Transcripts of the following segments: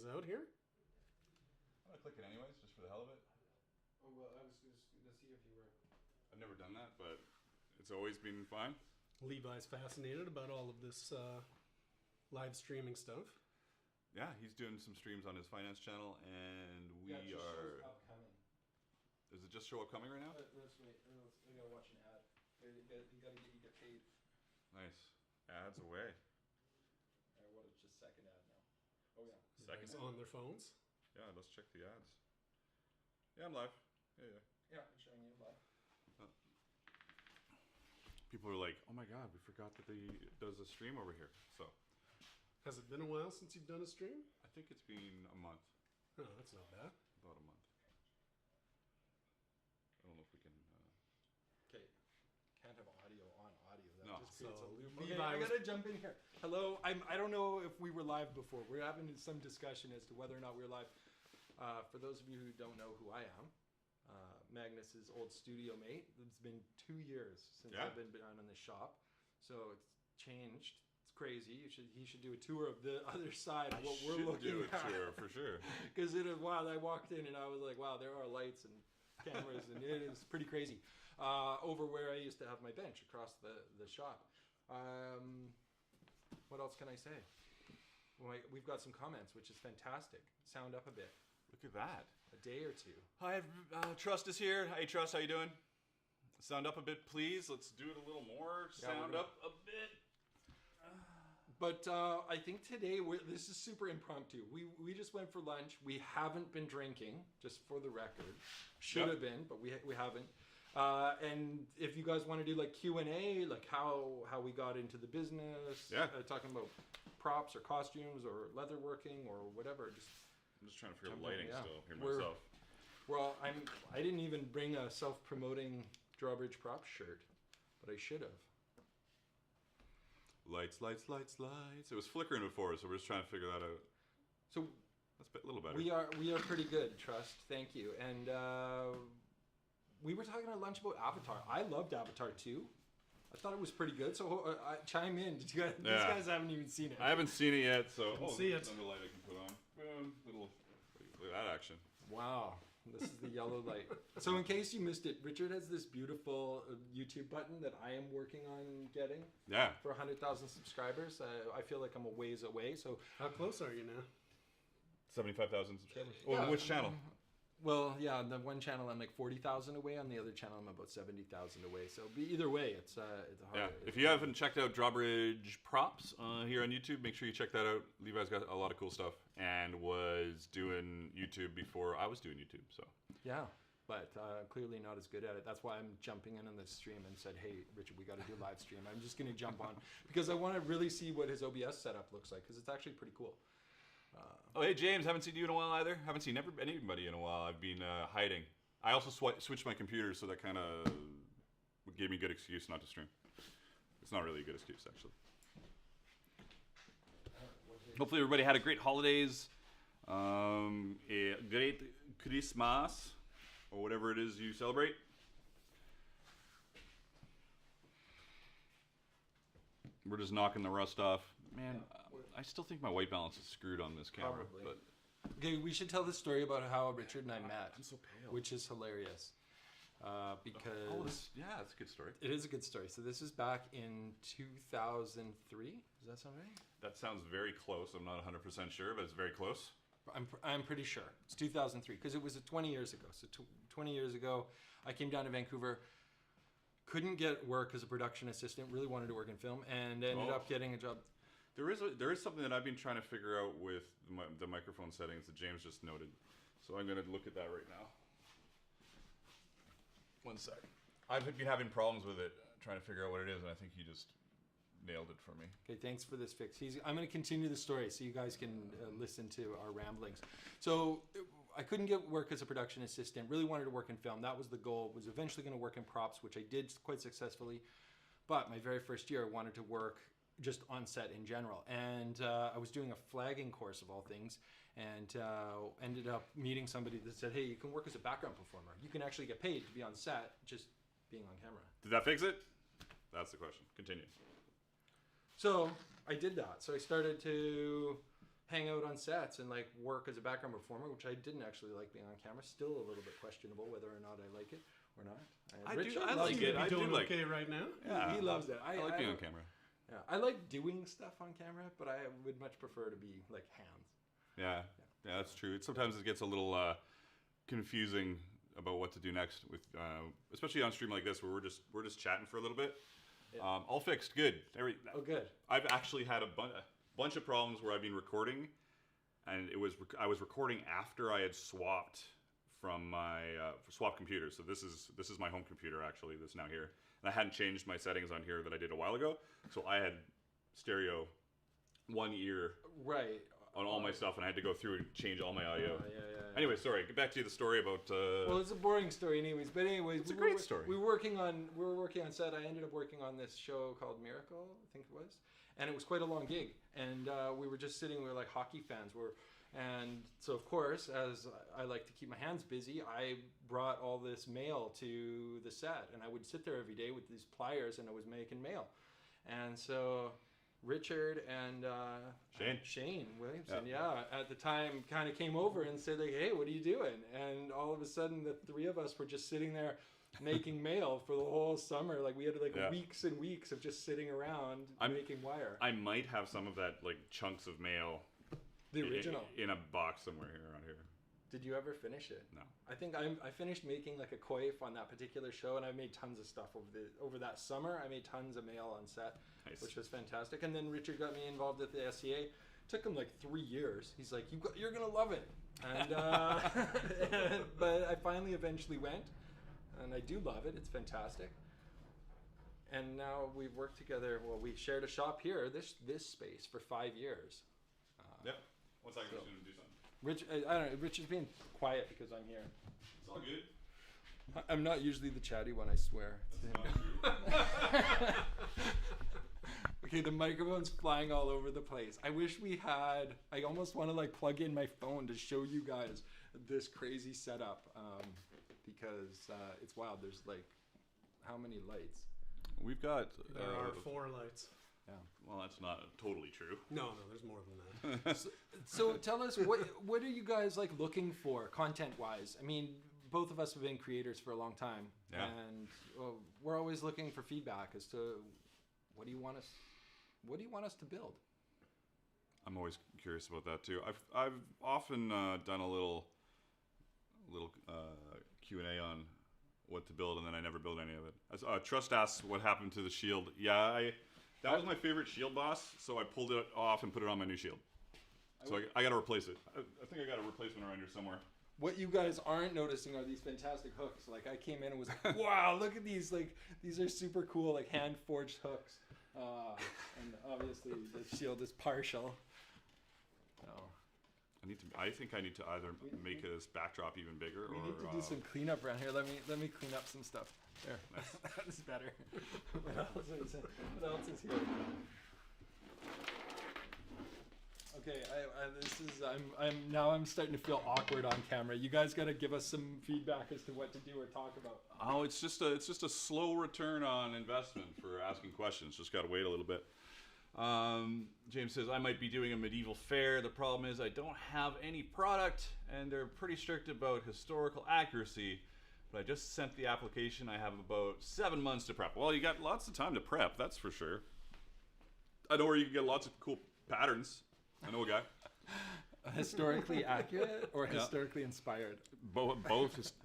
out here? I'm gonna click it anyways, just for the hell of it. Oh, well, I was just going to see if you were... I've never done that, but it's always been fine. Levi's fascinated about all of this live streaming stuff. Yeah, he's doing some streams on his finance channel, and we it just are... shows upcoming. Does it just show upcoming right now? Let's wait. I got to watch an ad. You got to get paid. Nice. Ads away. What is just second ad now? Oh, yeah. Second On their phones. Yeah, let's check the ads. Yeah, I'm live. Yeah. Yeah, I'm showing you live. People are like, oh my god, we forgot that he does a stream over here. So, Has it been a while since you've done a stream? I think it's been a month. Oh, that's not bad. About a month. I don't know if we can... Okay. Can't have audio on audio. That No. just creates So, a loop. Levi Okay, I was- gotta jump in here. Hello. I don't know if we were live before. We're having some discussion as to whether or not we're live. For those of you who don't know who I am, Magnus's old studio mate. It's been 2 years since I've been down in the shop, so it's changed. It's crazy. He should do a tour of the other side of what we're looking at. Tour for sure. Because it was wild. I walked in and I was like, wow, there are lights and cameras, and it is pretty crazy. Over where I used to have my bench across the shop. What else can I say? Well, we've got some comments, which is fantastic. Sound up a bit. Look at that. A day or two. Hi, Trust is here. Hey, Trust, how you doing? Sound up a bit, please. Let's do it a little more. Sound up a bit. But I think today, this is super impromptu. We just went for lunch. We haven't been drinking, just for the record. Should have been, but we haven't. And if you guys want to do like Q&A, like how we got into the business, talking about props or costumes or leatherworking or whatever, I'm just trying to figure out lighting still here myself. Well, I didn't even bring a self-promoting Drawbridge Props shirt, but I should have. Lights. It was flickering before, so we're just trying to figure that out. So that's a little better. We are pretty good, Trust. Thank you. And we were talking at lunch about Avatar. I loved Avatar 2. I thought it was pretty good. So chime in. Did you guys? These guys haven't even seen it. I haven't seen it yet, so see it. Another light I can put on. Boom. Look at that action. Wow. This is the yellow light. So in case you missed it, Richard has this beautiful YouTube button that I am working on getting. Yeah. For 100,000 subscribers. I feel like I'm a ways away. So how close are you now? 75,000 subscribers. Well, which channel? Well, yeah, on the one channel I'm like 40,000 away. On the other channel I'm about 70,000 away. So either way, it's hard. Yeah. If you haven't checked out Drawbridge Props here on YouTube, make sure you check that out. Levi's got a lot of cool stuff and was doing YouTube before I was doing YouTube. So yeah, but clearly not as good at it. That's why I'm jumping in on this stream and said, hey, Richard, we got to do a live stream. I'm just going to jump on because I want to really see what his OBS setup looks like because it's actually pretty cool. Oh, hey, James. Haven't seen you in a while either. Haven't seen anybody in a while. I've been hiding. I also switched my computer, so that kind of gave me a good excuse not to stream. It's not really a good excuse, actually. Hopefully everybody had a great holidays, a great Christmas, or whatever it is you celebrate. We're just knocking the rust off. Man, I still think my white balance is screwed on this camera. Probably. But Okay, we should tell the story about how Richard and I met. I'm so pale. Which is hilarious. Because yeah, it's a good story. it is a good story. So this is back in 2003. Does that sound right? That sounds very close. I'm not 100% sure, but it's very close. I'm pretty sure. It's 2003 because it was 20 years ago. So 20 years ago, I came down to Vancouver. Couldn't get work as a production assistant. Really wanted to work in film and ended up getting a job. There is something that I've been trying to figure out with the microphone settings that James just noted. So I'm going to look at that right now. One sec. I've been having problems with it, trying to figure out what it is, and I think he just nailed it for me. Okay, thanks for this fix. I'm going to continue the story so you guys can listen to our ramblings. So I couldn't get work as a production assistant. Really wanted to work in film. That was the goal. Was eventually going to work in props, which I did quite successfully. But my very first year, I wanted to work just on set in general. And I was doing a flagging course of all things and ended up meeting somebody that said, hey, you can work as a background performer. You can actually get paid to be on set just being on camera. Did that fix it? That's the question. Continue. So I did that. So I started to hang out on sets and like work as a background performer, which I didn't actually like being on camera. Still a little bit questionable whether or not I like it or not. Richard I loves like it. it. I do doing like okay right now. Yeah, He loves it. I like being on camera. Yeah, I like doing stuff on camera, but I would much prefer to be like hands. Yeah, that's true. Sometimes it gets a little confusing about what to do next with, especially on stream like this where we're just chatting for a little bit. Yeah. All fixed, good. Oh, good. I've actually had a bunch of problems where I've been recording, and I was recording after I had swapped from my swapped computer. So this is my home computer actually. That's now here, and I hadn't changed my settings on here that I did a while ago. So I had stereo one ear Right. on all my stuff, and I had to go through and change all my audio. Yeah. Anyway, sorry. Get back to the story about. Well, it's a boring story, anyways. But anyways, It's a great story. We were working on set. I ended up working on this show called Miracle, I think it was, and it was quite a long gig. And we were just sitting. We were like hockey fans. And so of course, as I like to keep my hands busy, I brought all this mail to the set, and I would sit there every day with these pliers, and I was making mail. And so Richard and Shane Williamson, at the time kind of came over and said like, "Hey, what are you doing?" And all of a sudden, the three of us were just sitting there making mail for the whole summer. Like we had like weeks and weeks of just sitting around making wire. I might have some of that like chunks of mail. The original in a box somewhere here around here. Did you ever finish it? No. I think I finished making like a coif on that particular show, and I made tons of stuff over that summer. I made tons of mail on set, Nice. which was fantastic. And then Richard got me involved at the SCA. Took him like 3 years. He's like, "You're gonna love it," and but I finally eventually went, and I do love it. It's fantastic. And now we've worked together. Well, we shared a shop here, this space, for 5 years. Yep. One second, I'm just gonna do something. Rich, I don't know. Richard's being quiet because I'm here. It's all good. I'm not usually the chatty one, I swear. That's not true. Okay, the microphone's flying all over the place. I wish we had. I almost want to like plug in my phone to show you guys this crazy setup because it's wild. There's like how many lights? We've got. There are 4 lights. Yeah. Well, that's not totally true. No, there's more than that. So tell us what are you guys like looking for content wise? I mean, both of us have been creators for a long time, and we're always looking for feedback as to what do you want us to build. I'm always curious about that too. I've often done a little Q&A on what to build, and then I never build any of it. As, Trust asks what happened to the shield. Yeah, that was my favorite shield boss, so I pulled it off and put it on my new shield. So I got to replace it. I think I got a replacement around here somewhere. What you guys aren't noticing are these fantastic hooks. Like I came in and was like, wow, look at these. Like these are super cool, like hand forged hooks. And obviously the shield is partial. I think I need to either make this backdrop even bigger, We or need to do some cleanup around here. Let me clean up some stuff. There, that is better. What else is here? Okay, I'm starting to feel awkward on camera. You guys got to give us some feedback as to what to do or talk about. Oh, it's just a slow return on investment for asking questions. Just got to wait a little bit. James says, I might be doing a medieval fair. The problem is I don't have any product, and they're pretty strict about historical accuracy. But I just sent the application. I have about 7 months to prep. Well, you got lots of time to prep, that's for sure. I know where you can get lots of cool patterns. I know a guy. Historically accurate or historically inspired? Both.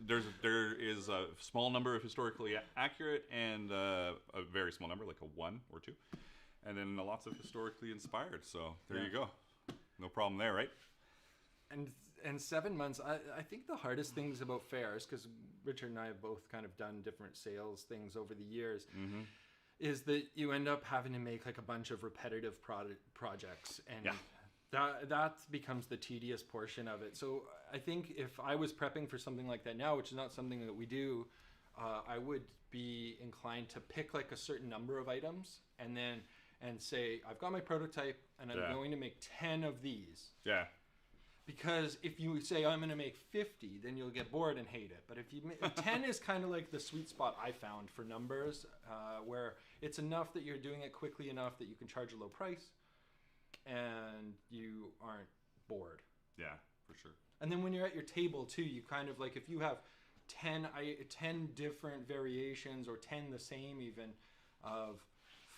There is a small number of historically accurate and a very small number, like a 1 or 2. And then lots of historically inspired. So there you go. No problem there, right? And 7 months, I think the hardest things about fairs, because Richard and I have both kind of done different sales things over the years, is that you end up having to make like a bunch of repetitive projects. And that becomes the tedious portion of it. So I think if I was prepping for something like that now, which is not something that we do, I would be inclined to pick like a certain number of items and say, I've got my prototype and I'm going to make 10 of these. Yeah. Because if you say, I'm going to make 50, then you'll get bored and hate it. But if you 10 is kind of like the sweet spot I found for numbers, where it's enough that you're doing it quickly enough that you can charge a low price. and you aren't bored. Yeah, for sure. And then when you're at your table too, you kind of like, if you have 10 different variations, or 10 the same even, of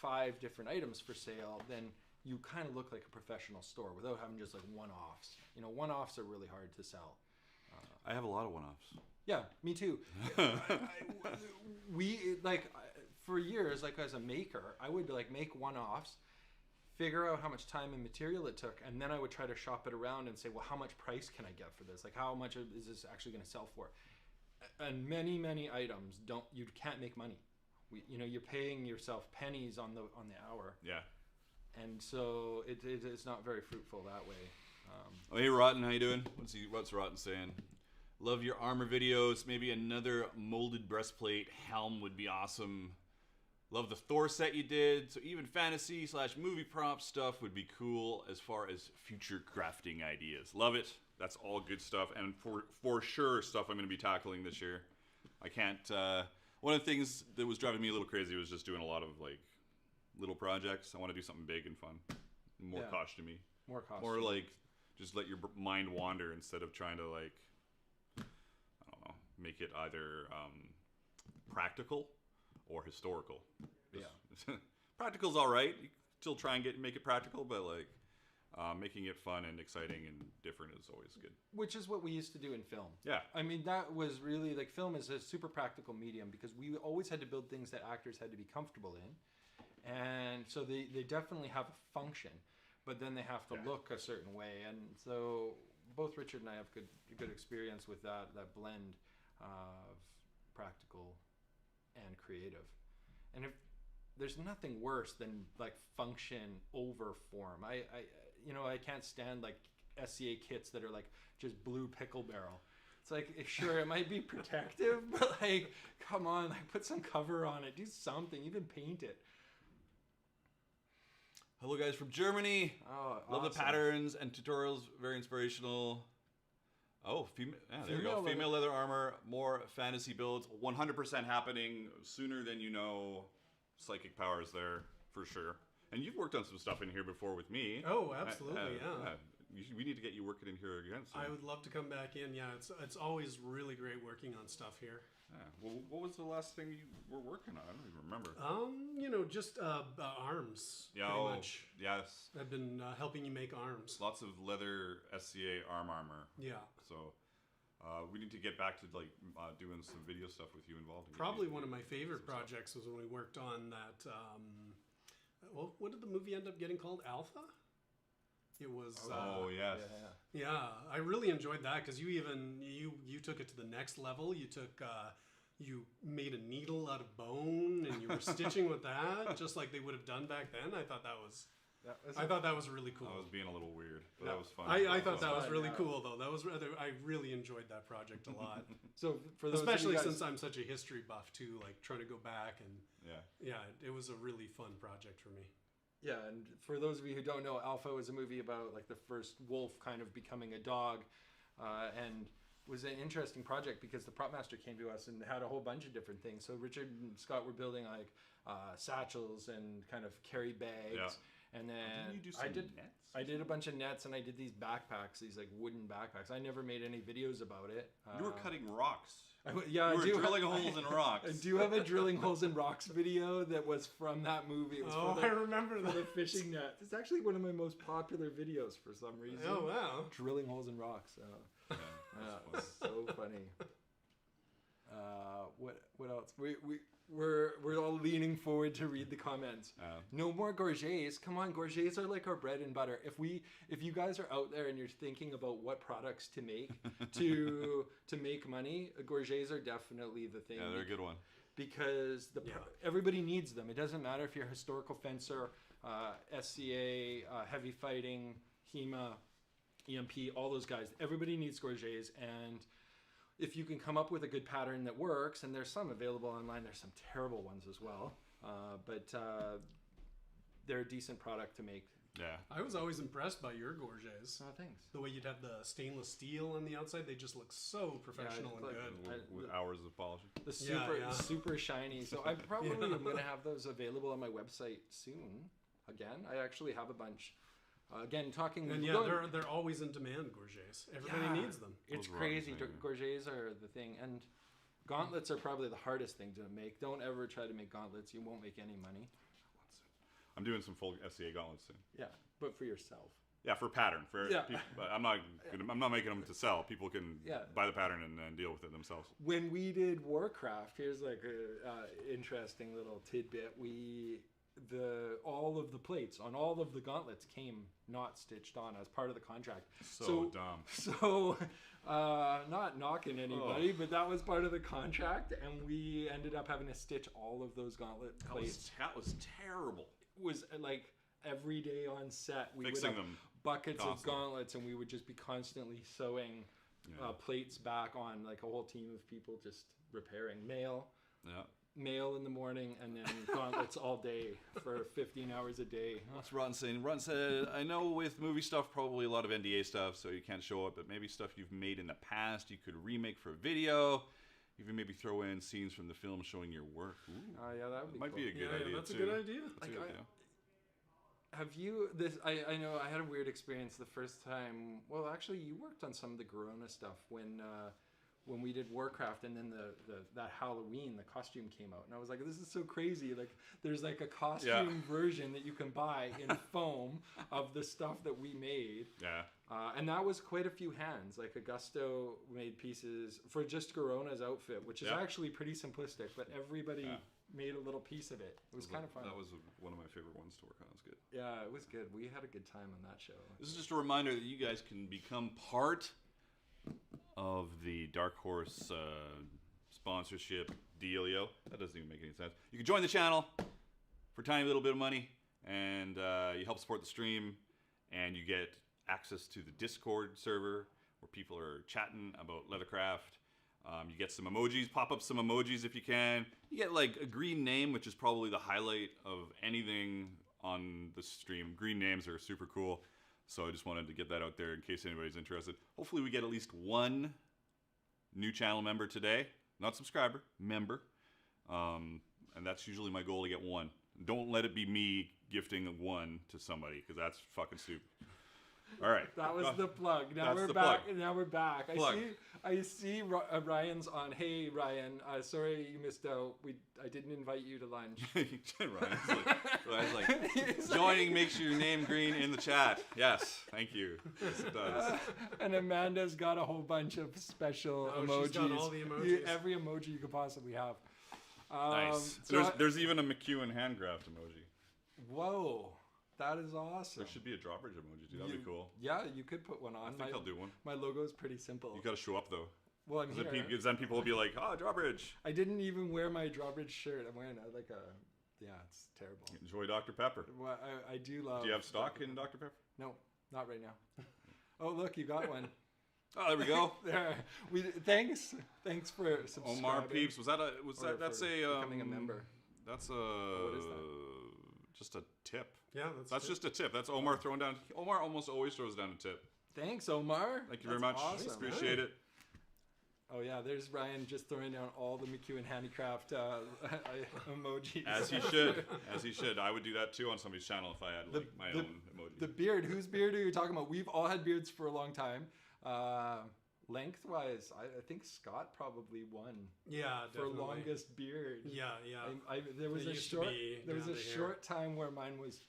5 different items for sale, then you kind of look like a professional store without having just like one-offs. You know, one-offs are really hard to sell. I have a lot of one-offs. Yeah, me too. For years, like as a maker, I would like make one-offs, figure out how much time and material it took, and then I would try to shop it around and say, well, how much price can I get for this? Like, how much is this actually going to sell for? And many items you can't make money. You're paying yourself pennies on the hour. Yeah. And so it's not very fruitful that way. Oh, hey, Rotten, how you doing? What's Rotten saying? Love your armor videos. Maybe another molded breastplate helm would be awesome. Love the Thor set you did. So even fantasy / movie prop stuff would be cool as far as future crafting ideas. Love it. That's all good stuff, and for sure stuff I'm going to be tackling this year. I can't. One of the things that was driving me a little crazy was just doing a lot of like little projects. I want to do something big and fun, more costumey, more like just let your mind wander instead of trying to like, I don't know, make it either practical or historical. Yeah, practical's all right. You can still try and make it practical, but like. Making it fun and exciting and different is always good. Which is what we used to do in film. Yeah. I mean, that was really, like, film is a super practical medium because we always had to build things that actors had to be comfortable in. And so they definitely have a function, but then they have to look a certain way. And so both Richard and I have good experience with that blend of practical and creative. And if there's nothing worse than like function over form. I can't stand like SCA kits that are like just blue pickle barrel. It's like, sure, it might be protective, but like, come on, like put some cover on it, do something, even paint it. Hello guys from Germany. Oh, love awesome. the patterns and tutorials, very inspirational. Oh, there you go. Female leather armor, more fantasy builds, 100% happening sooner than you know. Psychic powers there for sure. And you've worked on some stuff in here before with me. Oh, absolutely, yeah. We need to get you working in here again soon. I would love to come back in. Yeah, it's always really great working on stuff here. Yeah. Well, what was the last thing you were working on? I don't even remember. Just arms. Yeah, pretty much. Yes. I've been helping you make arms. Lots of leather SCA armor. Yeah. So we need to get back to like doing some video stuff with you involved. Probably one of my favorite projects was when we worked on that. What did the movie end up getting called? Alpha? It was. Oh yes. Yeah, I really enjoyed that because you took it to the next level. You made a needle out of bone and you were stitching with that, just like they would have done back then. I thought that was really cool. I was being a little weird, but that was fun. I thought that was really cool, though. I really enjoyed that project a lot. So for those especially since I'm such a history buff too, like trying to go back and it was a really fun project for me. Yeah, and for those of you who don't know, Alpha was a movie about like the first wolf kind of becoming a dog, and was an interesting project because the prop master came to us and had a whole bunch of different things. So Richard and Scott were building like satchels and kind of carry bags. Yeah. And then Didn't you do some nets? I did a bunch of nets, and I did these backpacks, these like wooden backpacks. I never made any videos about it. You were cutting rocks. You were drilling holes in rocks. I do have a drilling holes in rocks video that was from that movie. It was I remember that. The fishing net. It's actually one of my most popular videos for some reason. Oh wow! Drilling holes in rocks. It's so funny. What else? We're all leaning forward to read the comments. No more gorgets. Come on, gorgets are like our bread and butter. If you guys are out there and you're thinking about what products to make to make money, gorgets are definitely the thing. Yeah, they're a good one. Because everybody needs them. It doesn't matter if you're a historical fencer, SCA, heavy fighting, HEMA, EMP, all those guys. Everybody needs gorgets, and if you can come up with a good pattern that works, and there's some available online, there's some terrible ones as well, but they're a decent product to make. Yeah. I was always impressed by your gorgets. Oh, thanks. The way you'd have the stainless steel on the outside, they just look so professional and good. With hours of polishing. The super shiny. So I probably am going to have those available on my website soon. Again, I actually have a bunch Again, talking... And yeah, they're always in demand, gorgets. Everybody needs them. It's Those crazy. runs, yeah. Gorgets are the thing. And gauntlets are probably the hardest thing to make. Don't ever try to make gauntlets. You won't make any money. I'm doing some full SCA gauntlets soon. Yeah, but for yourself. Yeah, for pattern. Yeah. People, but I'm not making them to sell. People can buy the pattern and deal with it themselves. When we did Warcraft, here's like a interesting little tidbit. All of the plates on all of the gauntlets came not stitched on as part of the contract. So dumb. So, not knocking anybody, but that was part of the contract, and we ended up having to stitch all of those gauntlet plates. That was terrible. It was like every day on set, we Fixing would have them buckets constantly. of gauntlets, and we would just be constantly sewing plates back on, like a whole team of people just repairing mail in the morning, and then gauntlets all day for 15 hours a day. What's Ron saying? Ron said, I know with movie stuff, probably a lot of NDA stuff, so you can't show it, but maybe stuff you've made in the past, you could remake for a video. Even maybe throw in scenes from the film showing your work. Ooh. Oh yeah, that would be Might cool. be a good idea That's too. a good idea. That's a good idea. Have you I know I had a weird experience the first time. Well, actually, you worked on some of the Corona stuff when we did Warcraft, and then that Halloween, the costume came out, and I was like, this is so crazy. Like, there's like a costume version that you can buy in foam of the stuff that we made. Yeah. And that was quite a few hands. Like, Augusto made pieces for just Corona's outfit, which is actually pretty simplistic, but everybody made a little piece of it. It was kind of fun. That was one of my favorite ones to work on. It was good. Yeah, it was good. We had a good time on that show. This is just a reminder that you guys can become part of the Dark Horse sponsorship dealio. That doesn't even make any sense. You can join the channel for a tiny little bit of money, and you help support the stream, and you get access to the Discord server where people are chatting about Leathercraft. You get some emojis, pop up some emojis if you can. You get like a green name, which is probably the highlight of anything on the stream. Green names are super cool. So I just wanted to get that out there in case anybody's interested. Hopefully we get at least one new channel member today. Not subscriber, member. And that's usually my goal, to get one. Don't let it be me gifting one to somebody, because that's fucking stupid. All right. That was the plug. Now That's we're the back. plug. Now we're back. Plug. I see Ryan's on. Hey Ryan, sorry you missed out. I didn't invite you to lunch. Ryan's like, joining makes your name green in the chat. Yes, thank you. Yes, it does. And Amanda's got a whole bunch of special emojis. She's got all the emojis. Every emoji you could possibly have. Nice. So There's even a McEwen handcraft emoji. Whoa, that is awesome. There should be a drawbridge emoji too. That'd be cool. Yeah, you could put one on. I think I'll do one. My logo is pretty simple. You gotta show up though. Well, I'm here. Because then people will be like, oh, drawbridge. I didn't even wear my drawbridge shirt. I'm wearing like a... Yeah, it's terrible. Enjoy Dr. Pepper. Well, I do love... Do you have stock in Dr. Pepper? No, not right now. Oh, look, you got one. Oh, there we go. There. Thanks for subscribing. Omar Peeps. That's becoming a member. That's what is that? Just a tip. Yeah, That's just a tip. That's Omar throwing down. Omar almost always throws down a tip. Thanks, Omar. Thank you very much. Awesome. Appreciate it. Oh yeah, there's Ryan just throwing down all the McEwen handicraft emojis. As he should. As he should. I would do that too on somebody's channel if I had like my own emoji. The beard. Whose beard are you talking about? We've all had beards for a long time. Lengthwise, I think Scott probably won. Yeah, definitely. For longest beard. Yeah. There was It a used to short. be There was down a to here. short time where mine was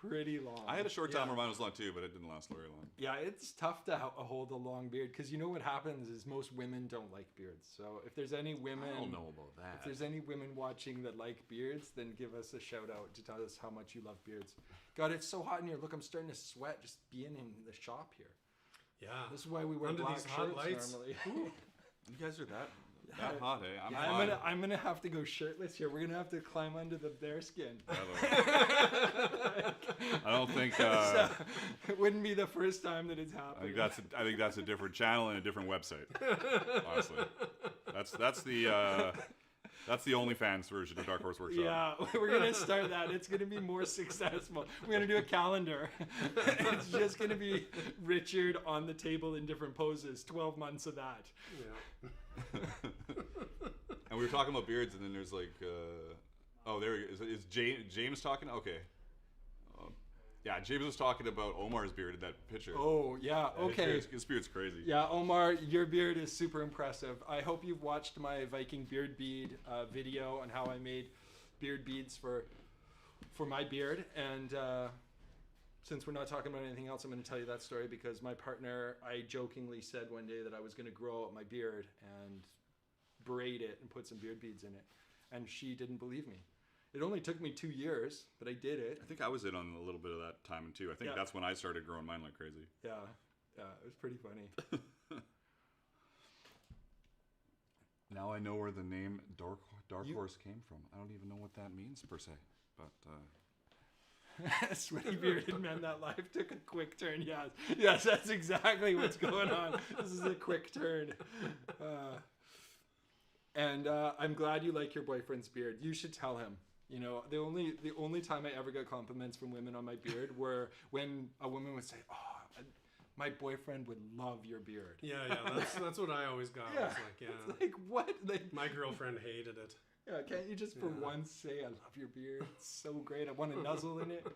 pretty long. I had a short time where mine was long too, but it didn't last very long. Yeah, it's tough to hold a long beard because you know what happens is most women don't like beards. So if there's any women, I don't know about that. If there's any women watching that like beards, then give us a shout out to tell us how much you love beards. God, it's so hot in here. Look, I'm starting to sweat just being in the shop here. Yeah. This is why we wear Under black these hot shirts lights. normally. You guys are that hot, eh? I'm gonna have to go shirtless here. We're gonna have to climb under the bearskin. I don't think. It wouldn't be the first time that it's happened. I think that's a different channel and a different website. Honestly, that's the OnlyFans version of Dark Horse Workshop. Yeah, we're gonna start that. It's gonna be more successful. We're gonna do a calendar. It's just gonna be Richard on the table in different poses. 12 months of that. Yeah. And we were talking about beards, and then there's like, oh, there he is. Is James talking? Okay. Yeah, James was talking about Omar's beard in that picture. Oh, yeah, okay. His beard's crazy. Yeah, Omar, your beard is super impressive. I hope you've watched my Viking beard bead video on how I made beard beads for my beard. And since we're not talking about anything else, I'm going to tell you that story because my partner, I jokingly said one day that I was going to grow out my beard and braid it and put some beard beads in it. And she didn't believe me. It only took me 2 years, but I did it. I think I was in on a little bit of that time too. I think that's when I started growing mine like crazy. Yeah, it was pretty funny. Now I know where the name Dark Horse came from. I don't even know what that means per se, but Sweaty bearded man, that life took a quick turn. Yes, that's exactly what's going on. This is a quick turn. And I'm glad you like your boyfriend's beard. You should tell him. You know, the only time I ever got compliments from women on my beard were when a woman would say, "Oh, my boyfriend would love your beard." Yeah, that's what I always got. Yeah. I was like, yeah. It's like, what? Like, My girlfriend hated it. yeah, can't you just for once say, "I love your beard. It's so great. I want to nuzzle in it."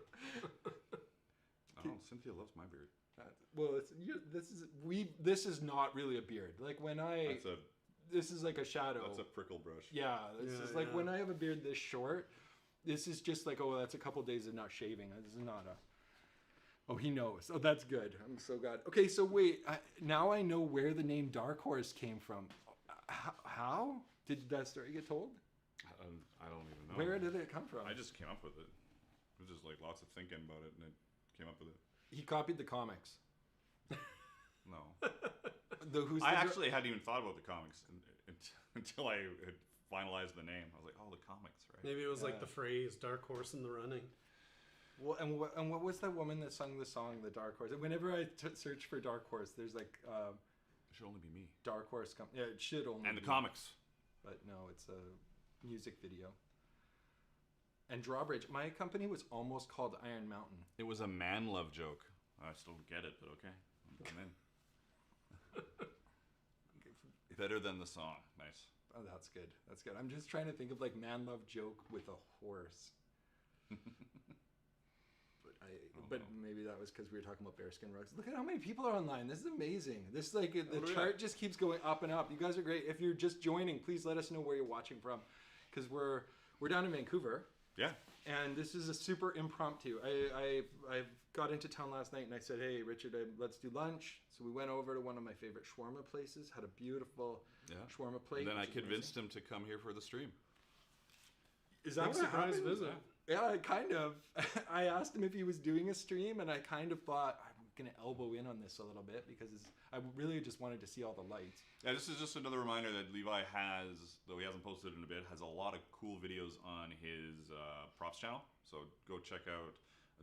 Oh, Cynthia loves my beard. Well, this is not really a beard. Like when this is like a shadow. That's a prickle brush. Yeah, this is like when I have a beard this short, this is just like, oh, that's a couple days of not shaving. This is not a... Oh, he knows. Oh, that's good. I'm so glad. Okay, so wait. Now I know where the name Dark Horse came from. How? Did that story get told? I don't even know. Where did it come from? I just came up with it. It was just like lots of thinking about it, and it came up with it. He copied the comics. No. I actually hadn't even thought about the comics until I had finalized the name. I was like, oh, the comics, right? Maybe it was like the phrase "Dark Horse in the Running." Well, and what was that woman that sung the song "The Dark Horse"? Whenever I search for Dark Horse, there's like it should only be me. Dark Horse. Yeah, it should only. And the be comics. But no, it's a music video. And Drawbridge. My company was almost called Iron Mountain. It was a man love joke. I still don't get it, but okay. I'm in. Better than the song. Nice. Oh, that's good. That's good. I'm just trying to think of like man love joke with a horse. But maybe that was because we were talking about bearskin rugs. Look at how many people are online. This is amazing. This is like the chart just keeps going up and up. You guys are great. If you're just joining, please let us know where you're watching from, because we're down in Vancouver. Yeah. And this is a super impromptu. I got into town last night and I said, "Hey, Richard, let's do lunch." So we went over to one of my favorite shawarma places. Had a beautiful shawarma plate. And then I convinced him to come here for the stream. Is that Big surprise visit? Yeah, kind of. I asked him if he was doing a stream, and I kind of thought I'm going to elbow in on this a little bit because I really just wanted to see all the lights. Yeah, this is just another reminder that Levi has, though he hasn't posted in a bit, has a lot of cool videos on his props channel. So go check out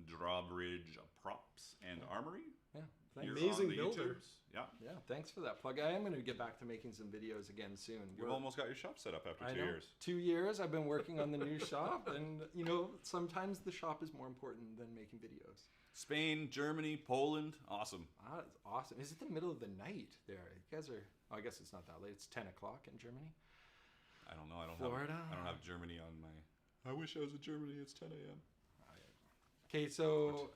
Drawbridge Props and Armory. Yeah, You're amazing on the builder. YouTubes. Yeah. Yeah, thanks for that plug. I am going to get back to making some videos again soon. You've almost got your shop set up after 2 years. 2 years. I've been working on the new shop, and you know, sometimes the shop is more important than making videos. Spain, Germany, Poland, awesome. Ah, it's awesome. Is it the middle of the night there? You guys are. Oh, I guess it's not that late. It's 10 o'clock in Germany. I don't know. I don't Florida. I don't have Germany on my. I wish I was in Germany. It's 10 a.m. Okay, so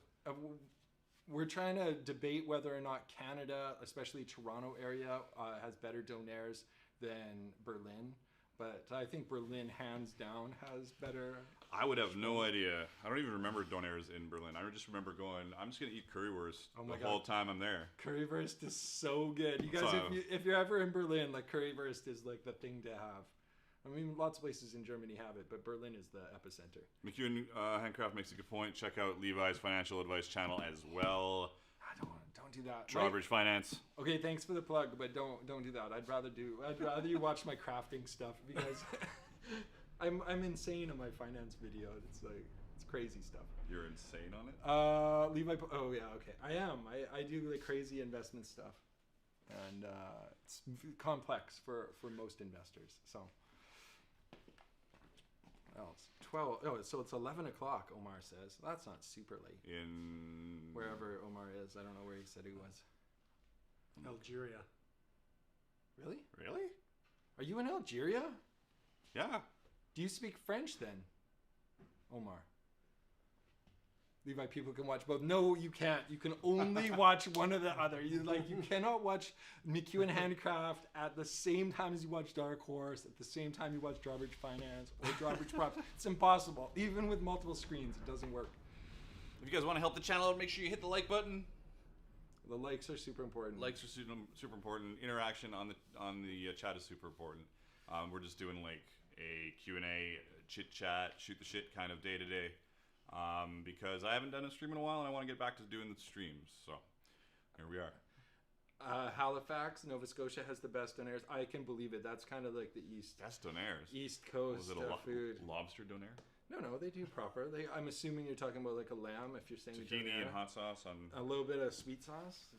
we're trying to debate whether or not Canada, especially Toronto area, has better donaires than Berlin. But I think Berlin, hands down, has better. I would have no idea. I don't even remember donaires in Berlin. I just remember going, I'm just going to eat currywurst the whole time I'm there. Currywurst is so good. You guys, if you're ever in Berlin, like currywurst is like the thing to have. I mean, lots of places in Germany have it, but Berlin is the epicenter. McEwen Handcraft makes a good point. Check out Levi's financial advice channel as well. Don't do that. Drawbridge Finance. Okay, thanks for the plug, but don't do that. I'd rather you watch my crafting stuff because I'm insane on my finance video. It's crazy stuff. You're insane on it? Levi. Oh yeah, okay. I am. I do like crazy investment stuff, and it's complex for most investors. So. Oh, it's 12. Oh, so it's 11 o'clock, Omar says. That's not super late. In... Wherever Omar is. I don't know where he said he was. Algeria. Really? Really? Are you in Algeria? Yeah. Do you speak French then, Omar? Levi, people can watch both. No, you can't. You can only watch one or the other. You cannot watch McEwen Handcraft at the same time as you watch Dark Horse, at the same time you watch Drawbridge Finance or Drawbridge Props. It's impossible. Even with multiple screens, it doesn't work. If you guys want to help the channel out, make sure you hit the like button. The likes are super important. Likes are super important. Interaction on the chat is super important. We're just doing like a Q&A, chit chat, shoot the shit kind of day to day. Because I haven't done a stream in a while and I want to get back to doing the streams. So here we are. Halifax, Nova Scotia has the best donaires. I can believe it. That's kind of like the Best donaires. East Coast Was it a food. lobster donaire? No, they do proper. I'm assuming you're talking about like a lamb if you're saying Zucchini and hot sauce on a little bit of sweet sauce.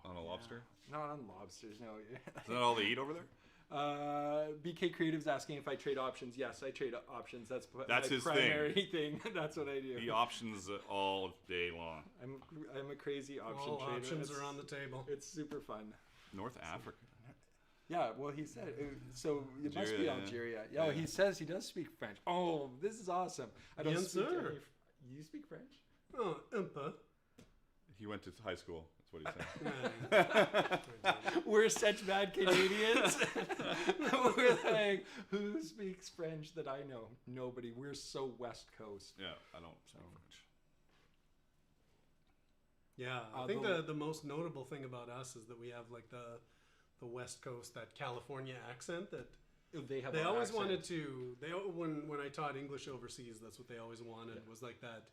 on a lobster? Not on lobsters, no. Isn't that all they eat over there? BK Creative's asking if I trade options. Yes, I trade options. That's my his primary thing. That's what I do. The options all day long. I'm a crazy option All trader. options are on the table. It's super fun. North Africa. Yeah, well, he said so. It must be Algeria, Algeria. yeah. Yeah, he says he does speak French. Oh, this is awesome. I don't Yes, speak sir. any. You speak French? Oh, un peu. He went to high school. That's what he said. We're such bad Canadians. We're like, who speaks French that I know? Nobody. We're so West Coast. Yeah, I don't speak French. Yeah, I think the most notable thing about us is that we have like the West Coast, that California accent that They have. they our always accent. wanted to. When I taught English overseas, that's what they always wanted was like that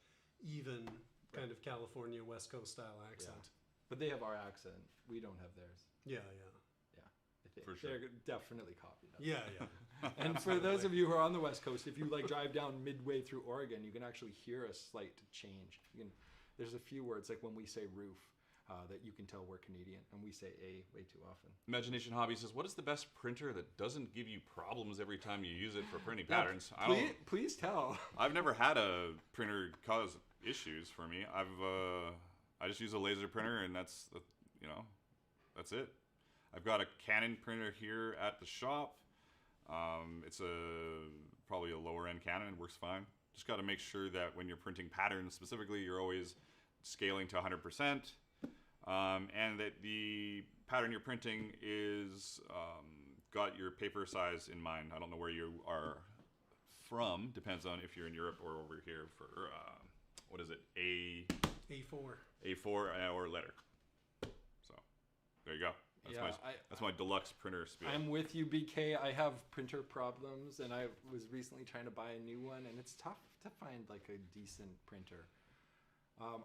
even kind of California West Coast style accent. But they have our accent. We don't have theirs. Yeah, I think For sure. They're definitely copied us. yeah, yeah. And for those of you who are on the West Coast, if you like drive down midway through Oregon, you can actually hear a slight change. There's a few words like when we say roof that you can tell we're Canadian, and we say a way too often. Imagination Hobby says, "What is the best printer that doesn't give you problems every time you use it for printing Yeah, patterns?" Please tell. I've never had a printer cause issues for me. I just use a laser printer, and that's it. I've got a Canon printer here at the shop. It's probably a lower end Canon. It works fine. Just got to make sure that when you're printing patterns specifically, you're always scaling to 100%, and that the pattern you're printing is got your paper size in mind. I don't know where you are from. Depends on if you're in Europe or over here for what is it? A4 or letter. So there you go. That's my deluxe printer spiel. I'm with you, BK. I have printer problems, and I was recently trying to buy a new one, and it's tough to find like a decent printer.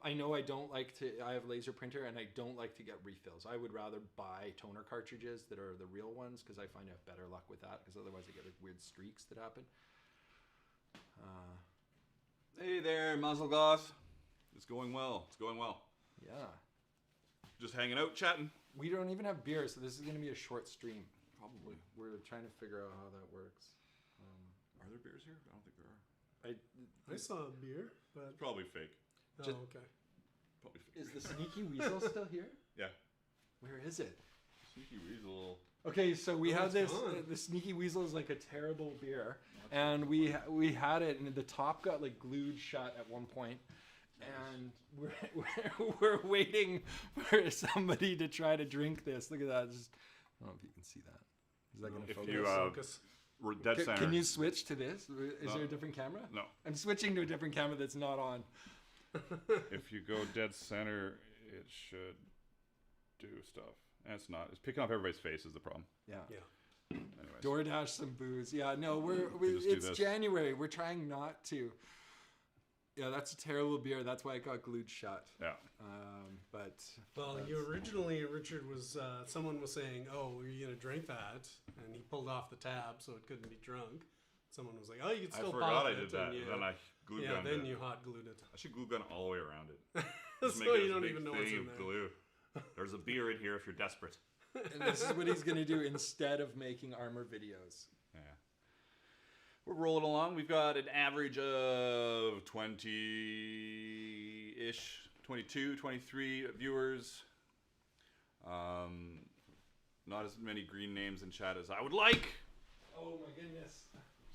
I know I have laser printer, and I don't like to get refills. I would rather buy toner cartridges that are the real ones, because I find I have better luck with that, because otherwise I get like weird streaks that happen. Hey there, Mazelgoth. It's going well. Yeah. Just hanging out, chatting. We don't even have beer, so this is going to be a short stream. Probably. We're trying to figure out how that works. Are there beers here? I don't think there are. I saw a beer, but It's probably fake. oh, Just- okay. Probably fake. Is the Sneaky Weasel still here? Yeah. Where is it? Sneaky Weasel. Okay, so we Oh, had it's this. gone. The Sneaky Weasel is like a terrible beer, and we had it, and the top got like glued shut at one point, and we're waiting for somebody to try to drink this. Look at that! Just, I don't know if you can see that. Is that going to If focus? you Focus. we're dead center. Can you switch to this? Is No. there a different camera? No. I'm switching to a different camera that's not on. If you go dead center, it should do stuff. And it's not. It's picking off everybody's face is the problem. Yeah. Yeah. Anyways. DoorDash some booze. Yeah, no, just do it's this. January. We're trying not to. Yeah, that's a terrible beer. That's why it got glued shut. Yeah. But Well, you originally, Richard was, someone was saying, "Oh, are you gonna drink that?" And he pulled off the tab so it couldn't be drunk. Someone was like, "Oh, you can I still forgot pop I it." did that. And And then I glue yeah, gunned then it. you hot glued it. I should glue gun all the way around it. Just So make it you this don't big even know what's thing in of there. glue. There's a beer in here if you're desperate. and this is what he's gonna do instead of making armor videos. Yeah. We're rolling along. We've got an average of 20-ish, 22, 23 viewers. Not as many green names in chat as I would like. Oh my goodness!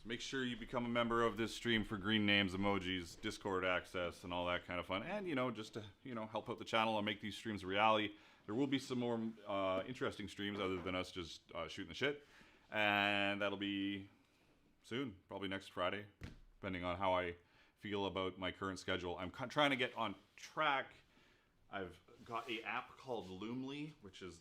So make sure you become a member of this stream for green names, emojis, Discord access, and all that kind of fun. And, just to, help out the channel and make these streams a reality. There will be some more interesting streams other than us just shooting the shit. And that'll be soon, probably next Friday, depending on how I feel about my current schedule. I'm trying to get on track. I've got an app called Loomly, which is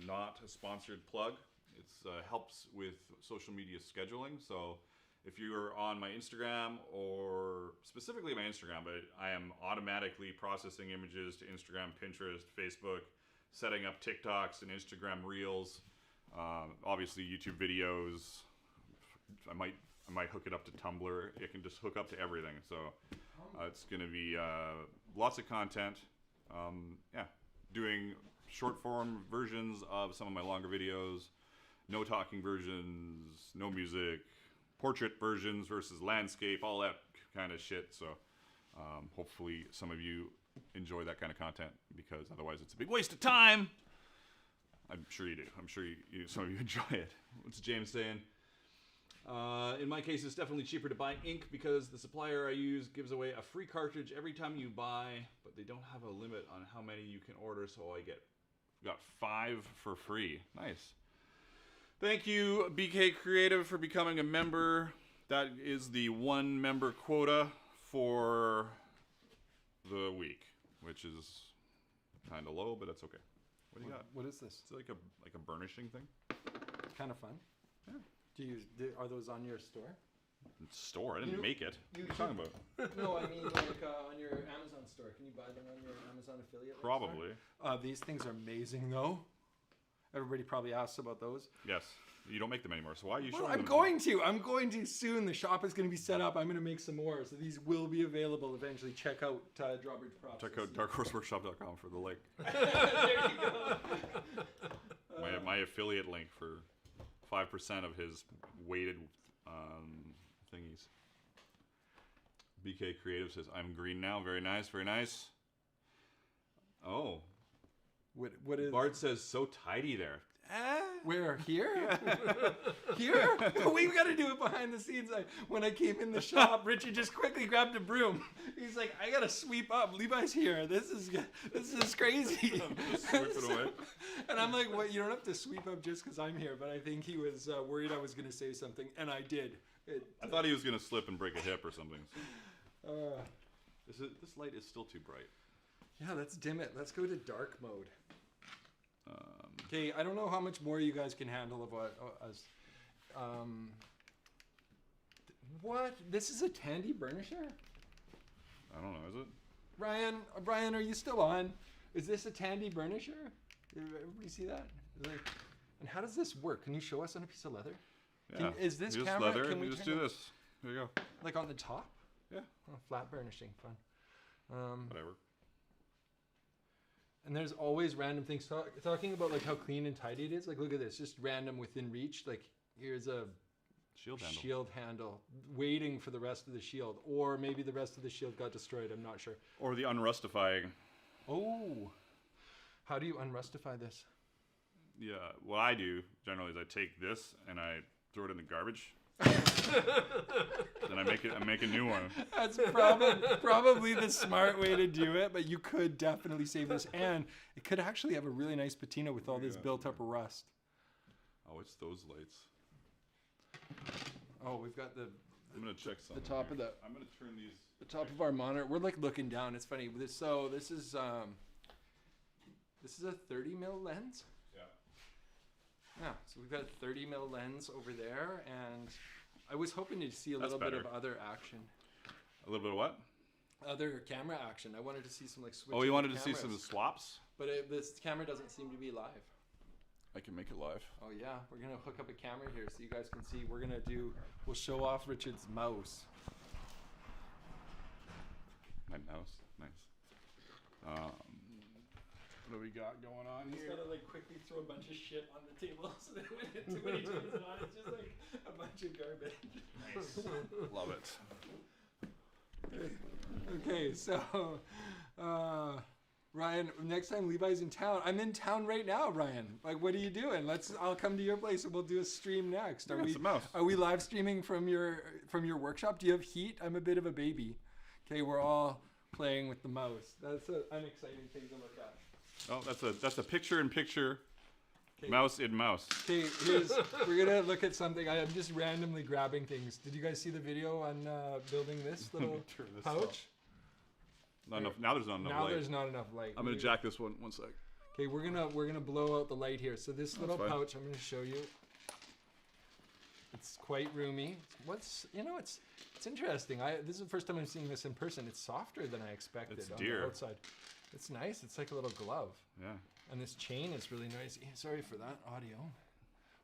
not a sponsored plug. It helps with social media scheduling. So if you're on my Instagram, or specifically my Instagram, but I am automatically processing images to Instagram, Pinterest, Facebook, setting up TikToks and Instagram Reels, obviously YouTube videos. I might hook it up to Tumblr. It can just hook up to everything. So it's going to be lots of content. Doing short form versions of some of my longer videos, no talking versions, no music, portrait versions versus landscape, all that kind of shit. So hopefully some of you enjoy that kind of content, because otherwise it's a big waste of time. I'm sure you do. I'm sure some of you enjoy it. What's James saying? In my case, it's definitely cheaper to buy ink because the supplier I use gives away a free cartridge every time you buy, but they don't have a limit on how many you can order, so I got 5 for free. Nice. Thank you, BK Creative, for becoming a member. That is the 1 member quota for the week, which is kind of low, but that's okay. What do you got? What is this? It's like a burnishing thing. Kind of fun. Yeah. Are those on your store? Store? I didn't make it. What are you talking about? No, I mean like on your Amazon store. Can you buy them on your Amazon affiliate? Probably. These things are amazing, though. Everybody probably asks about those. Yes. You don't make them anymore, so why are you showing I'm them? I'm going to soon. The shop is going to be set up. I'm going to make some more, so these will be available eventually. Check out Drawbridge Props. Check out darkhorseworkshop.com for the link. There you go. My affiliate link for 5% of his weighted thingies. BK Creative says, I'm green now. Very nice, very nice. Oh. What is... Bart says, so tidy there. Where? Here? Here? We've got to do it behind the scenes. When I came in the shop, Richard just quickly grabbed a broom. He's like, I got to sweep up. Levi's here. This is crazy. Just sweep it away. And I'm like, what? You don't have to sweep up just because I'm here. But I think he was worried I was going to say something. And I did. I thought he was going to slip and break a hip or something. This light is still too bright. Yeah, let's dim it. Let's go to dark mode. Okay, I don't know how much more you guys can handle of us. What? This is a Tandy burnisher? I don't know, is it? Brian, are you still on? Is this a Tandy burnisher? Everybody see that? And how does this work? Can you show us on a piece of leather? Yeah. Is this Use camera? leather, Can we just turn do it- this. There you go. Like on the top? Yeah. Oh, flat burnishing, fun. Whatever. And there's always random things talking about like how clean and tidy it is. Like look at this, just random within reach. Like here's a shield handle waiting for the rest of the shield, or maybe the rest of the shield got destroyed. I'm not sure. Or the unrustifying. Oh, how do you unrustify this? Yeah, what I do generally is I take this and I throw it in the garbage. Then I make a new one. That's probably the smart way to do it, but you could definitely save this, and it could actually have a really nice patina with all this built up rust. Oh, it's those lights. Oh, we've got I'm gonna check something. the top here. of the I'm gonna turn these. the top of our monitor. We're like looking down. It's funny. This is a 30 mil lens. Yeah. Yeah, so we've got a 30 mil lens over there, and I was hoping to see a That's little bit of better. other action. A little bit of what? Other camera action. I wanted to see some like switching. Oh, you wanted of to see some cameras. swaps? But this camera doesn't seem to be live. I can make it live. Oh yeah, we're gonna hook up a camera here so you guys can see. We'll show off Richard's mouse. My mouse, nice. What do we got going on Just here? gotta like quickly throw a bunch of shit on the table so that when it turns on, it's just like a bunch of garbage. Nice. Love it. Okay, so Ryan, next time Levi's in town, I'm in town right now, Ryan. Like, what are you doing? I'll come to your place and we'll do a stream next. Are we live streaming from your workshop? Do you have heat? I'm a bit of a baby. Okay, we're all playing with the mouse. That's an unexciting thing to look at. Oh, that's a picture-in-picture mouse in mouse. Okay, we're gonna look at something. I'm just randomly grabbing things. Did you guys see the video on building this little pouch? Not enough. Now there's not enough light. Now there's not enough light. I'm gonna jack this one sec. Okay, we're gonna blow out the light here. So this little pouch, I'm gonna show you. It's quite roomy. It's interesting. This is the first time I'm seeing this in person. It's softer than I expected. It's on dear. The outside. It's nice. It's like a little glove. Yeah. And this chain is really nice. Sorry for that audio.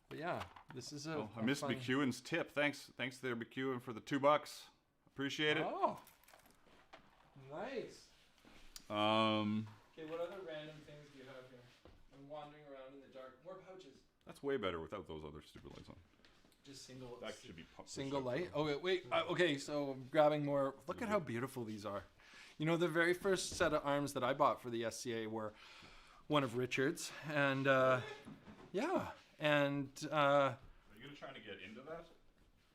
But yeah, this is a. I missed McEwen's tip. Thanks there, McEwen, for the $2. Appreciate it. Oh. Nice. Okay, what other random things do you have here? I'm wandering around in the dark. More pouches. That's way better without those other stupid lights on. Just single. That should be single light. Oh wait. Okay, so I'm grabbing more. Look at how beautiful these are. You know, the very first set of arms that I bought for the SCA were one of Richard's, and yeah, and. Are you gonna try to get into that?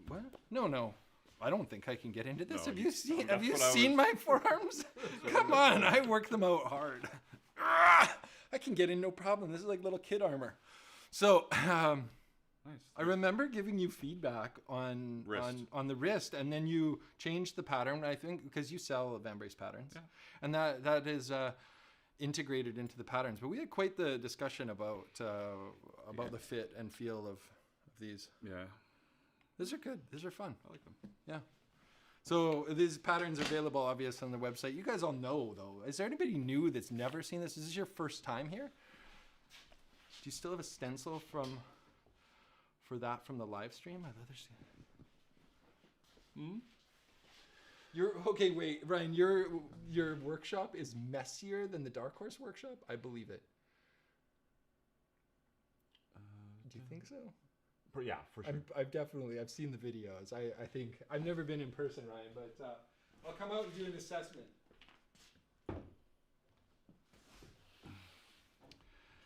What? No. I don't think I can get into this. No, Have you seen my forearms? Come on, I work them out hard. I can get in no problem. This is like little kid armor. So nice. I remember giving you feedback on the wrist, and then you changed the pattern. I think because you sell Vambrace patterns, and that is integrated into the patterns. But we had quite the discussion about the fit and feel of these. Yeah. These are good. These are fun. I like them. Yeah. So these patterns are available, obviously, on the website. You guys all know, though. Is there anybody new that's never seen this? Is this your first time here? Do you still have a stencil for that from the live stream? I've never seen it. Okay, wait, Ryan. Your workshop is messier than the Dark Horse workshop. I believe it. Do you think so? Yeah, for sure. I've seen the videos. I think I've never been in person, Ryan, but I'll come out and do an assessment.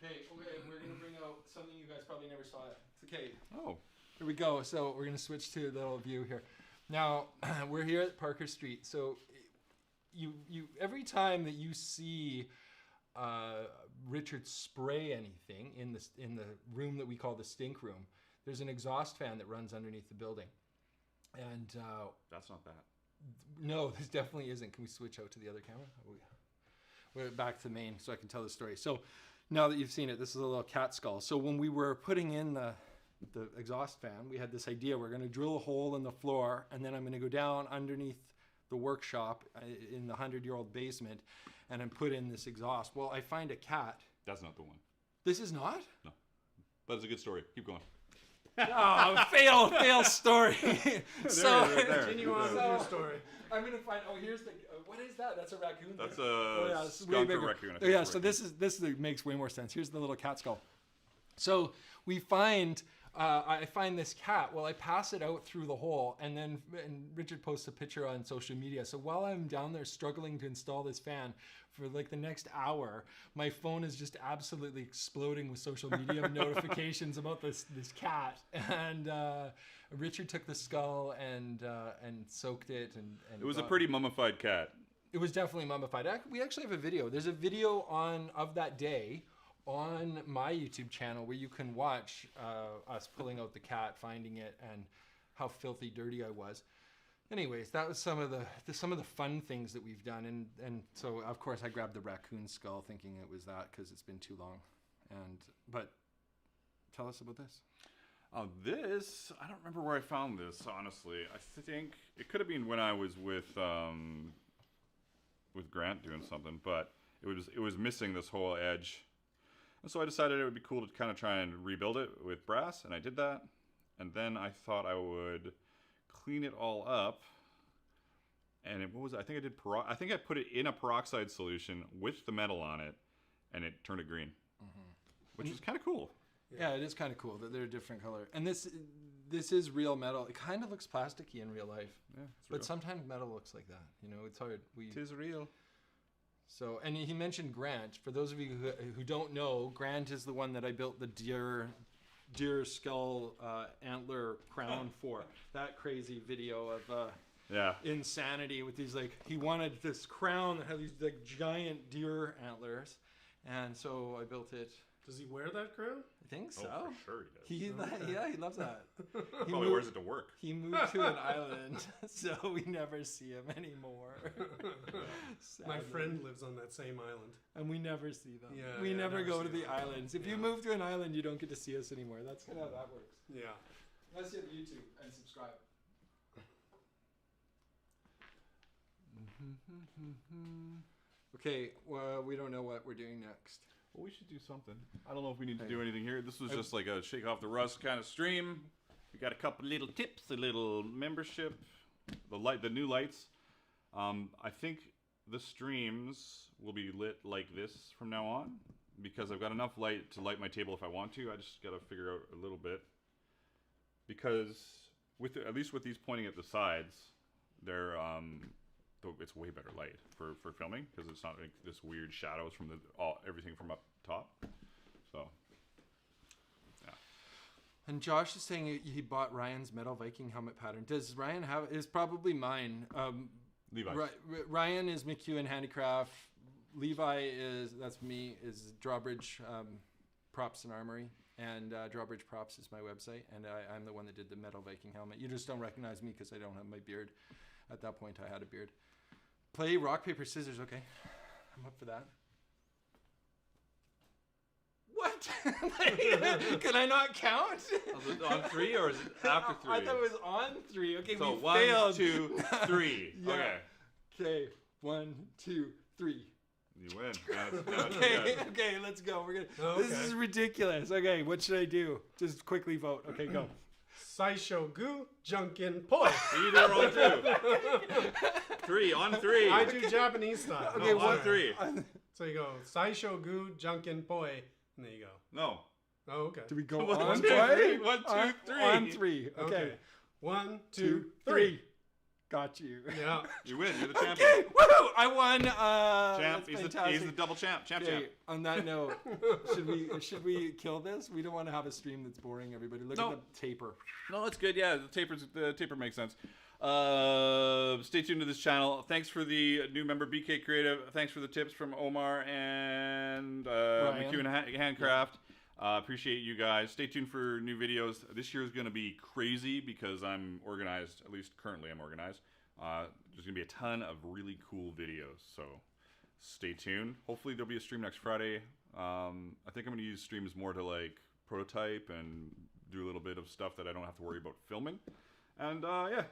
Okay, we're gonna bring out something you guys probably never saw. It's okay. Oh, here we go. So we're gonna switch to the little view here. Now we're here at Parker Street. So you every time that you see Richard spray anything in the room that we call the stink room, there's an exhaust fan that runs underneath the building. And that's not that. No, this definitely isn't. Can we switch out to the other camera? We're back to the main so I can tell the story. So now that you've seen it, this is a little cat skull. So when we were putting in the exhaust fan, we had this idea. We're going to drill a hole in the floor, and then I'm going to go down underneath the workshop in the 100-year-old basement and then put in this exhaust. Well, I find a cat. That's not the one. This is not? No. But it's a good story. Keep going. Oh, fail story. So continue on with your story. I'm gonna find. Oh, here's the. What is that? That's a raccoon. That's a skunk or raccoon. Oh, yeah. So this makes way more sense. Here's the little cat skull. So we find. I find this cat. Well, I pass it out through the hole, and Richard posts a picture on social media. So while I'm down there struggling to install this fan for like the next hour, my phone is just absolutely exploding with social media notifications about this cat. And Richard took the skull and soaked it, and it was a pretty mummified cat. It was definitely mummified. We actually have a video. There's a video of that day on my YouTube channel where you can watch us pulling out the cat, finding it, and how filthy dirty I was. Anyways, that was some of the fun things that we've done, and so of course I grabbed the raccoon skull thinking it was that because it's been too long. But tell us about this. This I don't remember where I found this, honestly. I think it could have been when I was with Grant doing something, but it was missing this whole edge. And so I decided it would be cool to kind of try and rebuild it with brass, and I did that. And then I thought I would clean it all up. And I think I did. I think I put it in a peroxide solution with the metal on it, and it turned it green, which is kind of cool. Yeah, it is kind of cool that they're a different color. And this is real metal. It kind of looks plasticky in real life. Yeah, but sometimes metal looks like that. You know, it's hard. It is real. So, and he mentioned Grant. For those of you who don't know, Grant is the one that I built the deer skull antler crown for. That crazy video of insanity with these, like, he wanted this crown that had these like giant deer antlers, and so I built it. Does he wear that crown? I think so. Oh, for sure he does. Yeah, he loves that. He Probably wears it to work. He moved to an island, so we never see him anymore. My friend lives on that same island. And we never see them. Yeah, we never go to see the them. islands. If you move to an island, you don't get to see us anymore. That's kind of how that works. Yeah. Unless you have YouTube and subscribe. Okay, well, we don't know what we're doing next. Well, we should do something. I don't know if we need to do anything here. This was just like a shake off the rust kind of stream. We got a couple little tips, a little membership, the new lights. I think the streams will be lit like this from now on because I've got enough light to light my table if I want to. I just got to figure out a little bit because at least with these pointing at the sides, they're it's way better light for filming because it's not like this weird shadows from everything from up top. So, yeah. And Josh is saying he bought Ryan's Metal Viking helmet pattern. Does Ryan have? It's probably mine. Levi's. Ryan is McEwen Handicraft. Levi that's me. Is Drawbridge Props and Armory. And Drawbridge Props is my website. And I'm the one that did the Metal Viking helmet. You just don't recognize me because I don't have my beard. At that point, I had a beard. Play rock, paper, scissors. Okay. I'm up for that. What? Can I not count? Is it on 3 or is it after 3? I thought it was on 3. Okay, so we 1, failed. 2, 3. Yeah. Okay. Okay, 1, 2, 3. You win. That's Okay, good. okay, let's go. We're gonna. Okay. This is ridiculous. Okay, what should I do? Just quickly vote. Okay, go. Saisho gu, junkin poi. Either on 2. 3 on 3. I do Japanese style. Okay, No, on 3. So you go Saisho gu, junkin poi, and there you go. No. Oh, okay. Do we go One, on two, play? three. 1, 2, 3. On 3. Okay. Okay. 1, 2, 2, 3. 3. Got you. Yeah. You win. You're the champion. Okay, woohoo! I won. Champ. That's He's the double champ. Champ. On that note, should we kill this? We don't want to have a stream that's boring everybody. Look at the taper. No, that's good. Yeah, the taper makes sense. Stay tuned to this channel. Thanks for the new member BK Creative. Thanks for the tips from Omar and McEwen Handcraft. Appreciate you guys. Stay tuned for new videos. This year is going to be crazy because I'm organized. At least currently I'm organized. There's going to be a ton of really cool videos. So stay tuned. Hopefully there'll be a stream next Friday. I think I'm going to use streams more to like prototype and do a little bit of stuff that I don't have to worry about filming. And yeah.